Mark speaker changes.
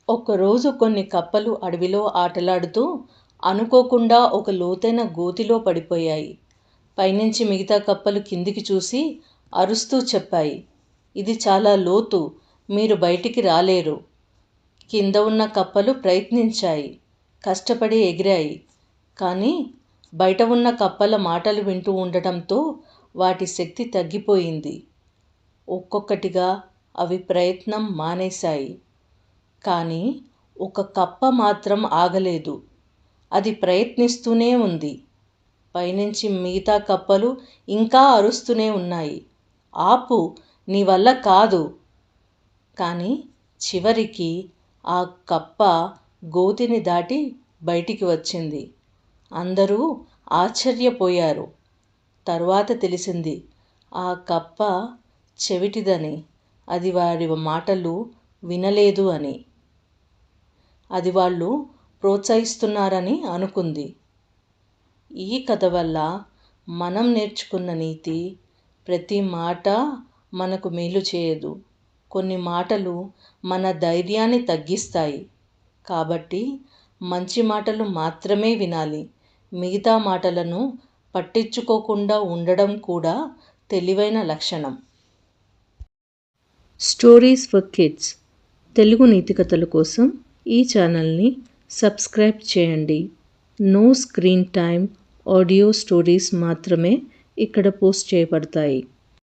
Speaker 1: ఒకరోజు కొన్ని కప్పలు అడవిలో ఆటలాడుతూ అనుకోకుండా ఒక లోతైన గోతిలో పడిపోయాయి. పైనుంచి మిగతా కప్పలు కిందికి చూసి అరుస్తూ చెప్పాయి, ఇది చాలా లోతు, మీరు బయటికి రాలేరు. కింద ఉన్న కప్పలు ప్రయత్నించాయి, కష్టపడి ఎగిరాయి. కానీ బయట ఉన్న కప్పల మాటలు వింటూ ఉండటంతో వాటి శక్తి తగ్గిపోయింది. ఒక్కొక్కటిగా అవి ప్రయత్నం మానేశాయి. కానీ ఒక కప్ప మాత్రం ఆగలేదు. అది ప్రయత్నిస్తూనే ఉంది. పైనుంచి మిగతా కప్పలు ఇంకా అరుస్తూనే ఉన్నాయి, ఆపు, నీ వల్ల కాదు. కానీ చివరికి ఆ కప్ప గోతిని దాటి బయటికి వచ్చింది. అందరూ ఆశ్చర్యపోయారు. తరువాత తెలిసింది ఆ కప్ప చెవిటిదని, అది వారి మాటలు వినలేదు అని. అది వాళ్ళు ప్రోత్సహిస్తున్నారని అనుకుంది. ఈ కథ వల్ల మనం నేర్చుకున్న నీతి, ప్రతి మాట మనకు మేలు చేయదు. కొన్ని మాటలు మన ధైర్యాన్ని తగ్గిస్తాయి. కాబట్టి మంచి మాటలు మాత్రమే వినాలి. మిగతా మాటలను పట్టించుకోకుండా ఉండడం కూడా తెలివైన లక్షణం. స్టోరీస్ ఫర్ కిడ్స్ తెలుగు నీతి కథల కోసం ఈ ఛానల్ని సబ్స్క్రైబ్ చేయండి. No screen time audio stories మాత్రమే ఇక్కడ పోస్ట్ చేయబడతాయి.